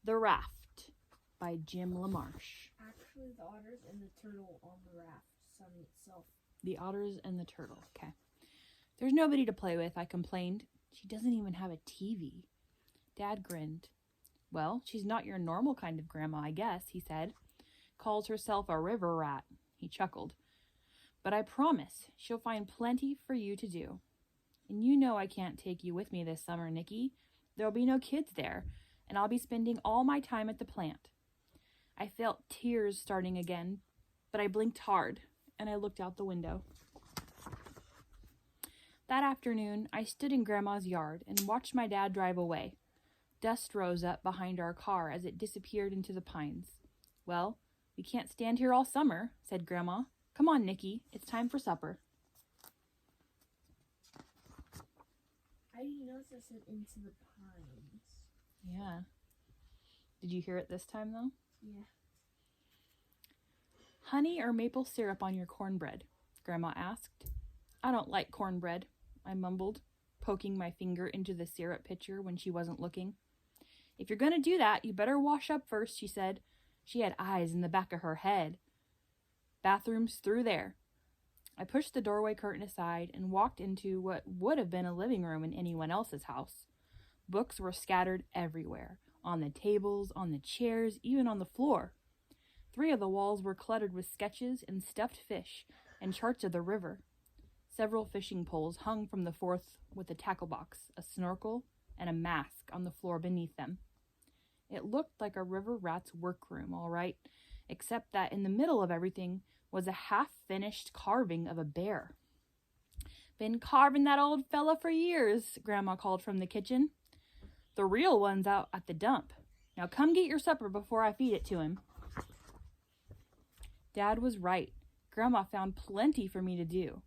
The Raft by Jim LaMarche. Actually, the otters and the turtle on the raft sung itself. The otters and the turtle. Okay. There's nobody to play with, I complained. She doesn't even have a TV. Dad grinned. Well, she's not your normal kind of grandma, I guess, he said. Calls herself a river rat. He chuckled. But I promise she'll find plenty for you to do. And you know I can't take you with me this summer, Nikki. There'll be no kids there, and I'll be spending all my time at the plant. I felt tears starting again, but I blinked hard, and I looked out the window. That afternoon, I stood in Grandma's yard and watched my dad drive away. Dust rose up behind our car as it disappeared into the pines. Well, we can't stand here all summer, said Grandma. Come on, Nikki, it's time for supper. I didn't notice I said into the pines. Yeah. Did you hear it this time, though? Yeah. Honey or maple syrup on your cornbread? Grandma asked. I don't like cornbread, I mumbled, poking my finger into the syrup pitcher when she wasn't looking. If you're going to do that, you better wash up first, she said. She had eyes in the back of her head. Bathroom's through there. I pushed the doorway curtain aside and walked into what would have been a living room in anyone else's house. Books were scattered everywhere, on the tables, on the chairs, even on the floor. 3 of the walls were cluttered with sketches and stuffed fish and charts of the river. Several fishing poles hung from the 4th with a tackle box, a snorkel, and a mask on the floor beneath them. It looked like a river rat's workroom, all right, except that in the middle of everything was a half-finished carving of a bear. Been carving that old fella for years, Grandma called from the kitchen. The real one's out at the dump. Now come get your supper before I feed it to him. Dad was right. Grandma found plenty for me to do.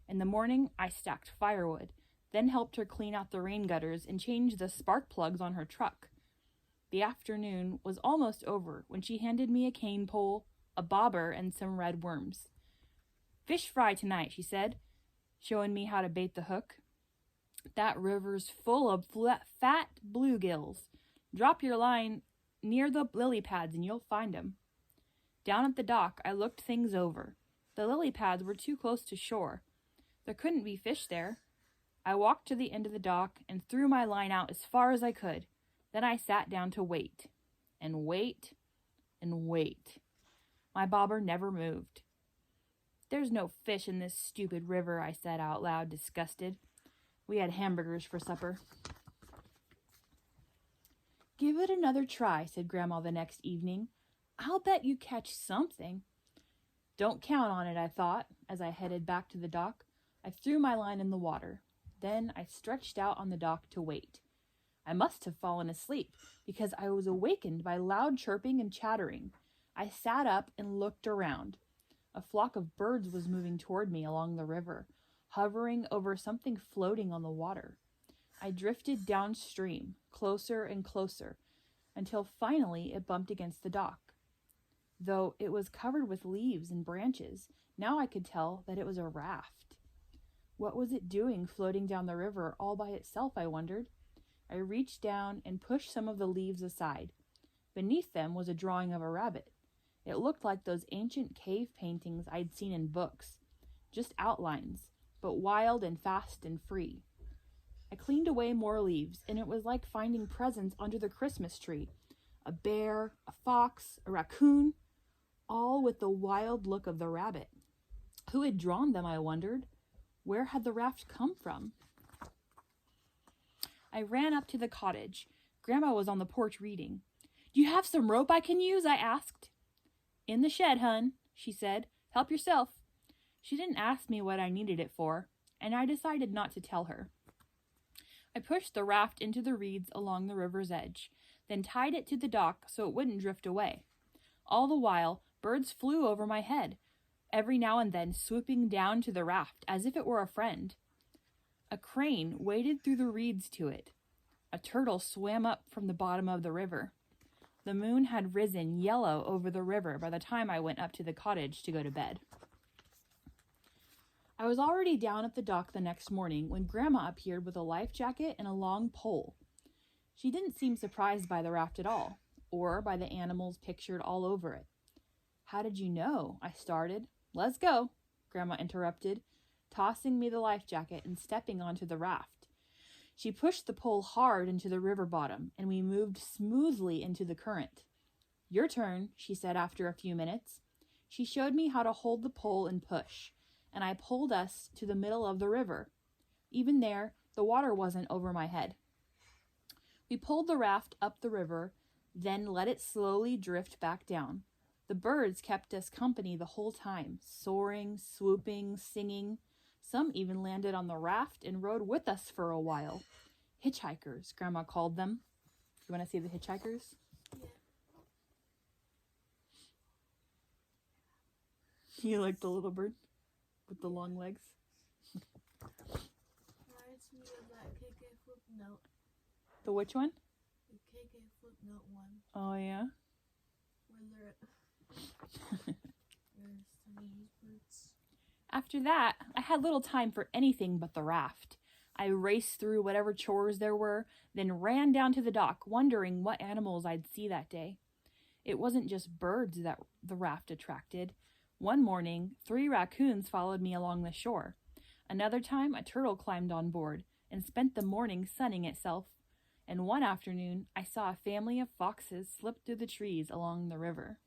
In the morning, I stacked firewood, then helped her clean out the rain gutters and change the spark plugs on her truck. The afternoon was almost over when she handed me a cane pole, a bobber, and some red worms. Fish fry tonight, she said, showing me how to bait the hook. That river's full of fat bluegills. Drop your line near the lily pads and you'll find 'em. Down at the dock, I looked things over. The lily pads were too close to shore. There couldn't be fish there. I walked to the end of the dock and threw my line out as far as I could. Then I sat down to wait, and wait, and wait. My bobber never moved. There's no fish in this stupid river, I said out loud, disgusted. We had hamburgers for supper. Give it another try, said Grandma the next evening. I'll bet you catch something. Don't count on it, I thought, as I headed back to the dock. I threw my line in the water. Then I stretched out on the dock to wait. I must have fallen asleep, because I was awakened by loud chirping and chattering. I sat up and looked around. A flock of birds was moving toward me along the river, hovering over something floating on the water. I drifted downstream, closer and closer, until finally it bumped against the dock. Though it was covered with leaves and branches, now I could tell that it was a raft. What was it doing floating down the river all by itself, I wondered? I reached down and pushed some of the leaves aside. Beneath them was a drawing of a rabbit. It looked like those ancient cave paintings I'd seen in books, just outlines, but wild and fast and free. I cleaned away more leaves, and it was like finding presents under the Christmas tree. A bear, a fox, a raccoon, all with the wild look of the rabbit. Who had drawn them, I wondered? Where had the raft come from? I ran up to the cottage. Grandma was on the porch reading. Do you have some rope I can use? I asked. In the shed, hun, she said. Help yourself. She didn't ask me what I needed it for, and I decided not to tell her. I pushed the raft into the reeds along the river's edge, then tied it to the dock so it wouldn't drift away. All the while, birds flew over my head, every now and then swooping down to the raft as if it were a friend. A crane waded through the reeds to it. A turtle swam up from the bottom of the river. The moon had risen yellow over the river by the time I went up to the cottage to go to bed. I was already down at the dock the next morning when Grandma appeared with a life jacket and a long pole. She didn't seem surprised by the raft at all. or by the animals pictured all over it. How did you know? I started. Let's go, Grandma interrupted, tossing me the life jacket and stepping onto the raft. She pushed the pole hard into the river bottom, and we moved smoothly into the current. Your turn, she said after a few minutes. She showed me how to hold the pole and push, and I pulled us to the middle of the river. Even there, the water wasn't over my head. We pulled the raft up the river, then let it slowly drift back down. The birds kept us company the whole time, soaring, swooping, singing. Some even landed on the raft and rode with us for a while. Hitchhikers, Grandma called them. You want to see the hitchhikers? Yeah. You like the little bird with the long legs? Reminds me of that KK footnote. The which one? The KK footnote one. Oh, yeah? Where there's some of these birds. After that, I had little time for anything but the raft. I raced through whatever chores there were, then ran down to the dock, wondering what animals I'd see that day. It wasn't just birds that the raft attracted. One morning, 3 raccoons followed me along the shore. Another time, a turtle climbed on board and spent the morning sunning itself. And one afternoon, I saw a family of foxes slip through the trees along the river.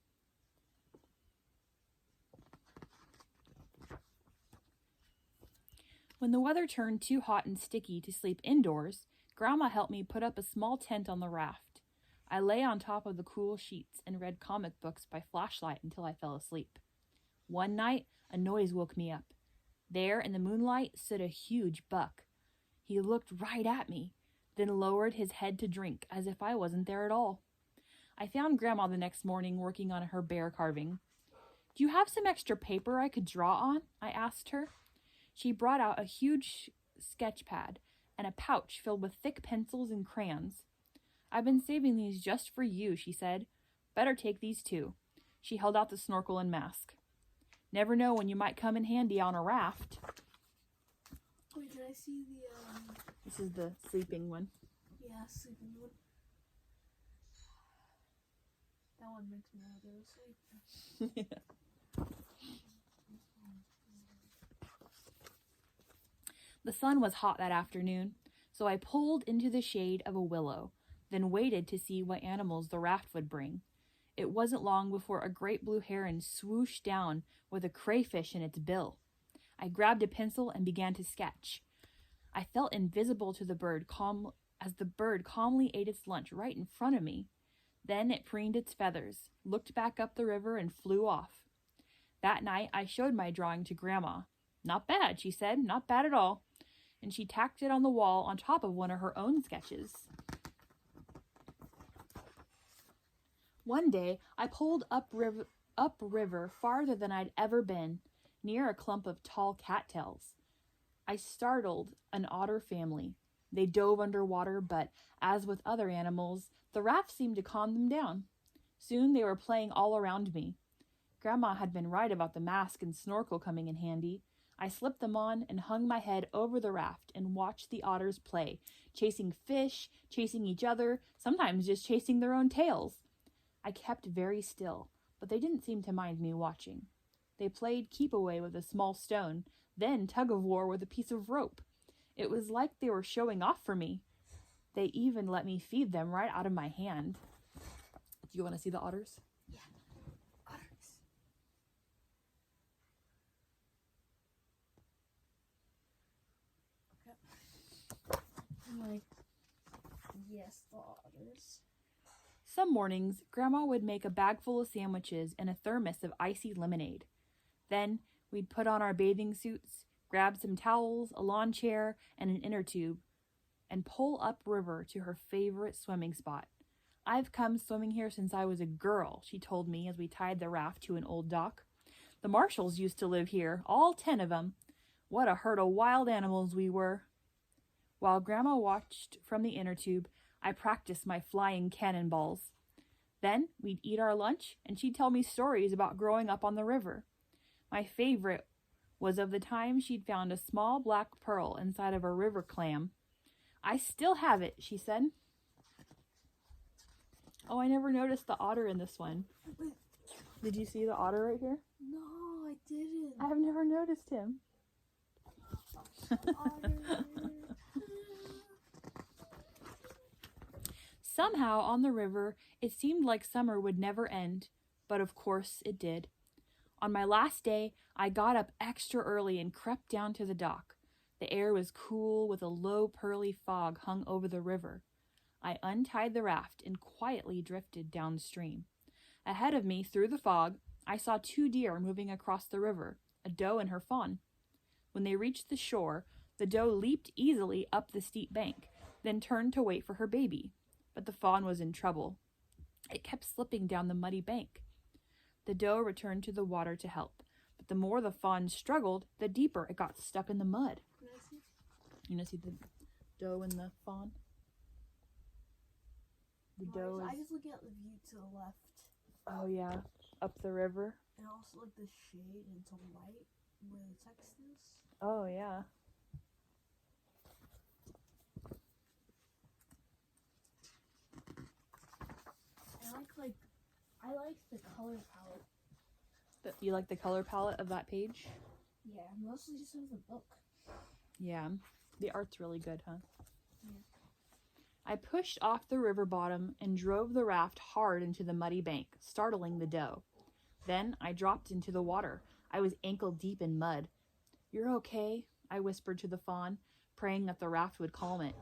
When the weather turned too hot and sticky to sleep indoors, Grandma helped me put up a small tent on the raft. I lay on top of the cool sheets and read comic books by flashlight until I fell asleep. One night, a noise woke me up. There in the moonlight stood a huge buck. He looked right at me, then lowered his head to drink as if I wasn't there at all. I found Grandma the next morning working on her bear carving. Do you have some extra paper I could draw on? I asked her. She brought out a huge sketch pad and a pouch filled with thick pencils and crayons. I've been saving these just for you, she said. Better take these too. She held out the snorkel and mask. Never know when you might come in handy on a raft. Wait, can I see the, This is the sleeping one. Yeah, sleeping one. That one makes me want to go to sleep. The sun was hot that afternoon, so I pulled into the shade of a willow, then waited to see what animals the raft would bring. It wasn't long before a great blue heron swooshed down with a crayfish in its bill. I grabbed a pencil and began to sketch. I felt invisible to the bird as the bird calmly ate its lunch right in front of me. Then it preened its feathers, looked back up the river, and flew off. That night, I showed my drawing to Grandma. Not bad, she said, not bad at all. And she tacked it on the wall on top of one of her own sketches. One day, I pulled upriver farther than I'd ever been, near a clump of tall cattails. I startled an otter family. They dove underwater, but as with other animals, the raft seemed to calm them down. Soon they were playing all around me. Grandma had been right about the mask and snorkel coming in handy. I slipped them on and hung my head over the raft and watched the otters play, chasing fish, chasing each other, sometimes just chasing their own tails. I kept very still, but they didn't seem to mind me watching. They played keep-away with a small stone, then tug-of-war with a piece of rope. It was like they were showing off for me. They even let me feed them right out of my hand. Do you want to see the otters? Yeah. Otters. Okay. I'm like, yes, the otters. Some mornings, Grandma would make a bag full of sandwiches and a thermos of icy lemonade. Then we'd put on our bathing suits, grab some towels, a lawn chair, and an inner tube, and pull upriver to her favorite swimming spot. I've come swimming here since I was a girl, she told me as we tied the raft to an old dock. The Marshalls used to live here, all 10 of them. What a herd of wild animals we were. While Grandma watched from the inner tube, I practiced my flying cannonballs. Then we'd eat our lunch, and she'd tell me stories about growing up on the river. My favorite was of the time she'd found a small black pearl inside of a river clam. I still have it, she said. Oh, I never noticed the otter in this one. Did you see the otter right here? No, I didn't. I've never noticed him. Otter. Somehow, on the river, it seemed like summer would never end, but of course it did. On my last day, I got up extra early and crept down to the dock. The air was cool with a low pearly fog hung over the river. I untied the raft and quietly drifted downstream. Ahead of me, through the fog, I saw 2 deer moving across the river, a doe and her fawn. When they reached the shore, the doe leaped easily up the steep bank, then turned to wait for her baby. But the fawn was in trouble. It kept slipping down the muddy bank. The doe returned to the water to help, but the more the fawn struggled, the deeper it got stuck in the mud. Can I see? You want to see the doe and the fawn? The doe I is... just look at the view to the left. Oh yeah, up the river. And also like the shade and to the light where the text is. Oh yeah. I like the color palette. You like the color palette of that page? Yeah, mostly just of the book. Yeah, the art's really good, huh? Yeah. I pushed off the river bottom and drove the raft hard into the muddy bank, startling the doe. Then I dropped into the water. I was ankle deep in mud. "You're okay," I whispered to the fawn, praying that the raft would calm it.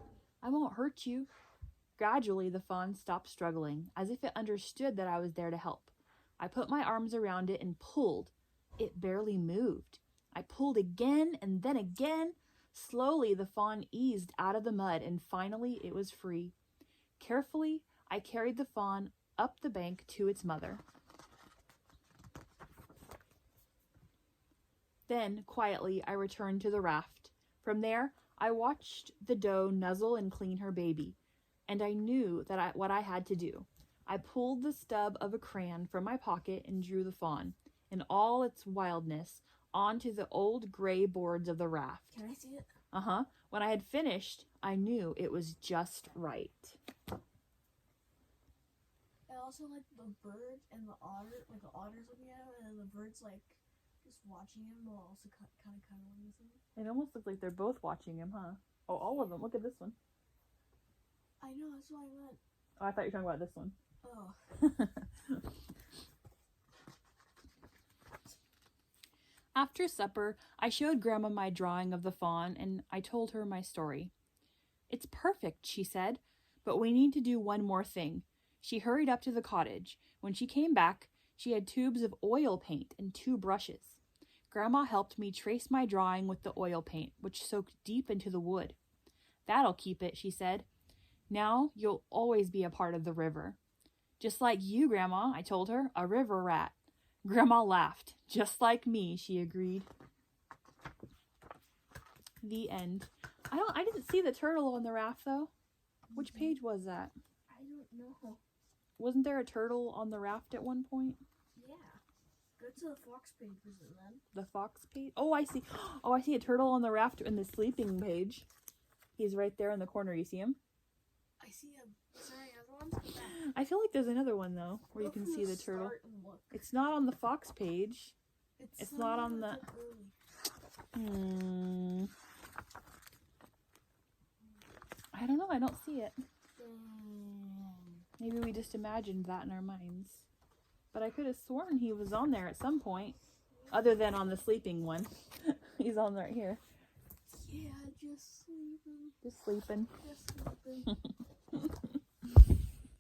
"I won't hurt you." Gradually, the fawn stopped struggling, as if it understood that I was there to help. I put my arms around it and pulled. It barely moved. I pulled again and then again. Slowly, the fawn eased out of the mud, and finally it was free. Carefully, I carried the fawn up the bank to its mother. Then, quietly, I returned to the raft. From there, I watched the doe nuzzle and clean her baby, and I knew that what I had to do. I pulled the stub of a crayon from my pocket and drew the fawn, in all its wildness, onto the old gray boards of the raft. Can I see it? Uh-huh. When I had finished, I knew it was just right. I also like the bird and the otter, like the otter's looking at him, and the bird's like just watching him while also kind of cuddling with him. It almost looks like they're both watching him, huh? Oh, all of them. Look at this one. I know, that's what I meant. Oh, I thought you were talking about this one. Oh. After supper, I showed Grandma my drawing of the fawn, and I told her my story. "It's perfect," she said, "but we need to do one more thing." She hurried up to the cottage. When she came back, she had tubes of oil paint and 2 brushes. Grandma helped me trace my drawing with the oil paint, which soaked deep into the wood. "That'll keep it," she said. "Now you'll always be a part of the river." "Just like you, Grandma," I told her, "a river rat." Grandma laughed. "Just like me," she agreed. The end. I didn't see the turtle on the raft, though. Which page was that? I don't know. Wasn't there a turtle on the raft at one point? Yeah. Go to the fox page, was it then? The fox page? Oh, I see. Oh, I see a turtle on the raft in the sleeping page. He's right there in the corner. You see him? I see him. Is there any other ones? I feel like there's another one, though, where you can see the turtle. It's not on the fox page. It's not on the... I don't know. I don't see it. Maybe we just imagined that in our minds. But I could have sworn he was on there at some point. Other than on the sleeping one. He's on right here. Yeah, just sleeping. Just sleeping. Just sleeping.